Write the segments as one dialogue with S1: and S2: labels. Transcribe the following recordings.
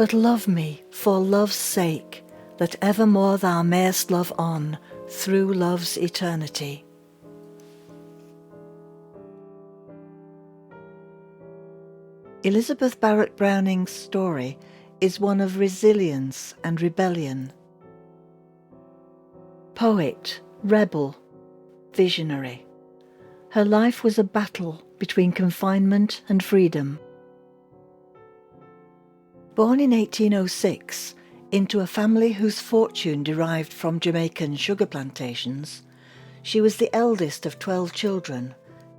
S1: But love me for love's sake, that evermore thou mayest love on through love's eternity. Elizabeth Barrett Browning's story is one of resilience and rebellion. Poet, rebel, visionary. Her life was a battle between confinement and freedom. Born in 1806 into a family whose fortune derived from Jamaican sugar plantations, she was the eldest of 12 children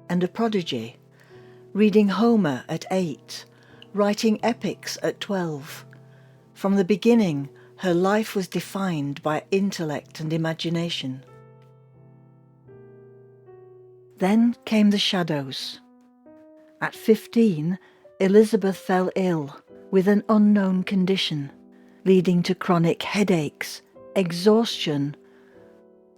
S1: and a prodigy, reading Homer at 8, writing epics at 12. From the beginning, her life was defined by intellect and imagination. Then came the shadows. At 15, Elizabeth fell ill with an unknown condition, leading to chronic headaches, exhaustion,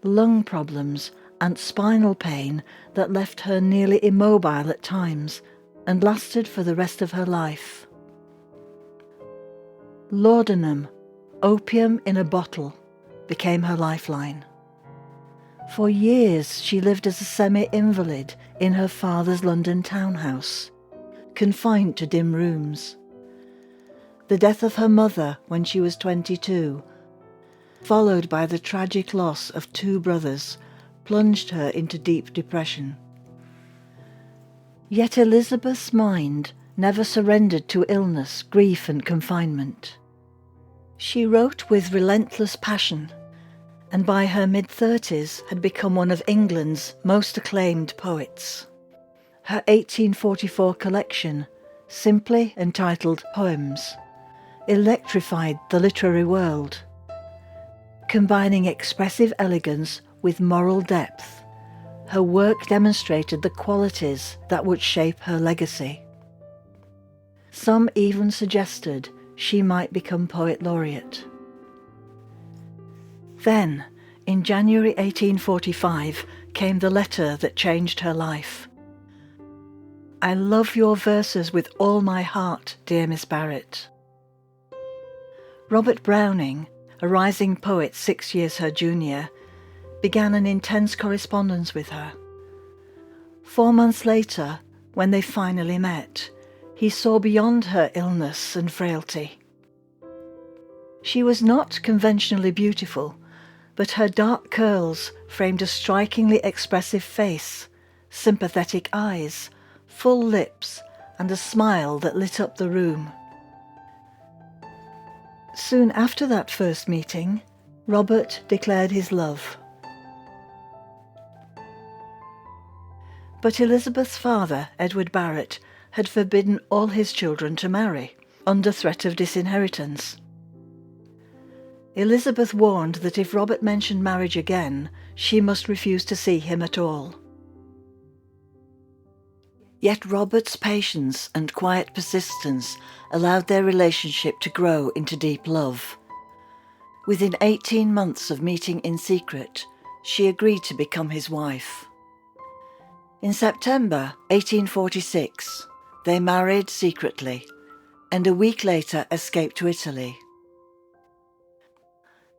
S1: lung problems, and spinal pain that left her nearly immobile at times and lasted for the rest of her life. Laudanum, opium in a bottle, became her lifeline. For years she lived as a semi-invalid in her father's London townhouse, confined to dim rooms. The death of her mother when she was 22, followed by the tragic loss of 2 brothers, plunged her into deep depression. Yet Elizabeth's mind never surrendered to illness, grief and confinement. She wrote with relentless passion, and by her mid-30s had become one of England's most acclaimed poets. Her 1844 collection, simply entitled Poems, electrified the literary world, combining expressive elegance with moral depth. Her work demonstrated the qualities that would shape her legacy. Some even suggested she might become poet laureate. Then, in January 1845, came the letter that changed her life. "I love your verses with all my heart, dear Miss Barrett." Robert Browning, a rising poet 6 years her junior, began an intense correspondence with her. 4 months later, when they finally met, he saw beyond her illness and frailty. She was not conventionally beautiful, but her dark curls framed a strikingly expressive face, sympathetic eyes, full lips, and a smile that lit up the room. Soon after that first meeting, Robert declared his love. But Elizabeth's father, Edward Barrett, had forbidden all his children to marry, under threat of disinheritance. Elizabeth warned that if Robert mentioned marriage again, she must refuse to see him at all. Yet Robert's patience and quiet persistence allowed their relationship to grow into deep love. Within 18 months of meeting in secret, she agreed to become his wife. In September 1846, they married secretly, and a week later escaped to Italy.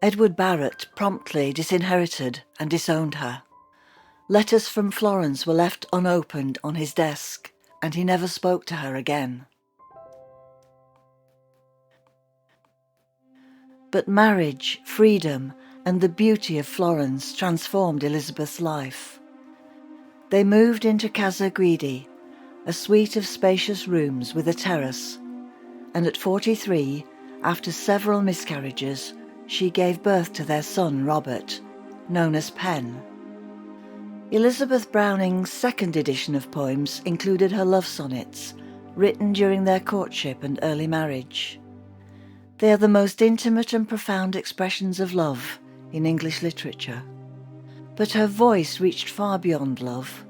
S1: Edward Barrett promptly disinherited and disowned her. Letters from Florence were left unopened on his desk, and he never spoke to her again. But marriage, freedom, and the beauty of Florence transformed Elizabeth's life. They moved into Casa Guidi, a suite of spacious rooms with a terrace, and at 43, after several miscarriages, she gave birth to their son Robert, known as Pen. Elizabeth Browning's second edition of poems included her love sonnets, written during their courtship and early marriage. They are the most intimate and profound expressions of love in English literature. But her voice reached far beyond love.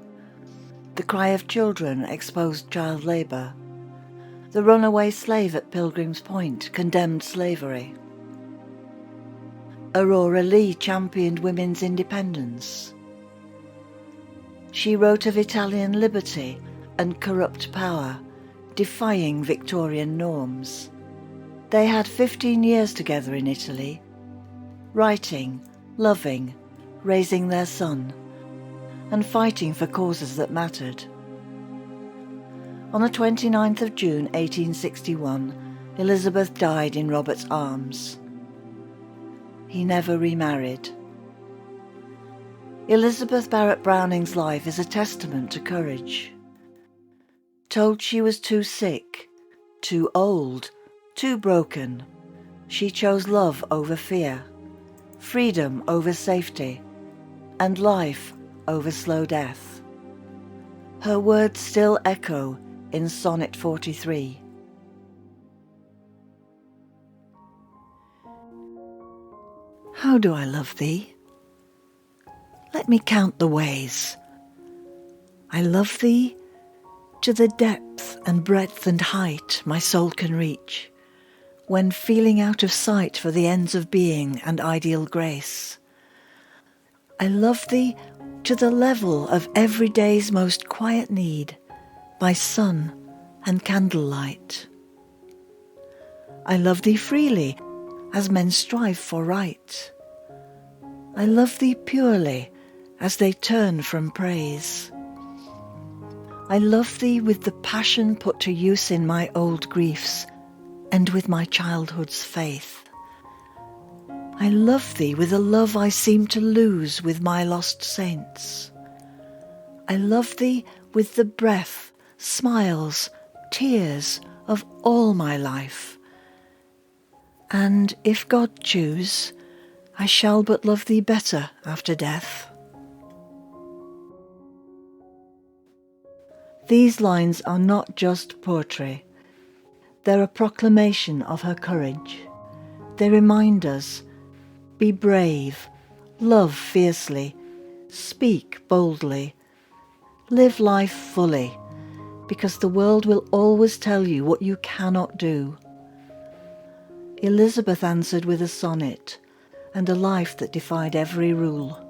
S1: The cry of children exposed child labour. The runaway slave at Pilgrim's Point condemned slavery. Aurora Leigh championed women's independence. She wrote of Italian liberty and corrupt power, defying Victorian norms. They had 15 years together in Italy, writing, loving, raising their son, and fighting for causes that mattered. On the 29th of June 1861, Elizabeth died in Robert's arms. He never remarried. Elizabeth Barrett Browning's life is a testament to courage. Told she was too sick, too old, too broken, she chose love over fear, freedom over safety, and life over slow death. Her words still echo in Sonnet 43. How do I love thee? Let me count the ways. I love thee to the depth and breadth and height my soul can reach, when feeling out of sight for the ends of being and ideal grace. I love thee to the level of every day's most quiet need, by sun and candlelight. I love thee freely, as men strive for right. I love thee purely, as they turn from praise. I love thee with the passion put to use in my old griefs, and with my childhood's faith. I love thee with a love I seem to lose with my lost saints. I love thee with the breath, smiles, tears of all my life. And if God choose, I shall but love thee better after death. These lines are not just poetry. They're a proclamation of her courage. They remind us, be brave, love fiercely, speak boldly, live life fully, because the world will always tell you what you cannot do. Elizabeth answered with a sonnet and a life that defied every rule.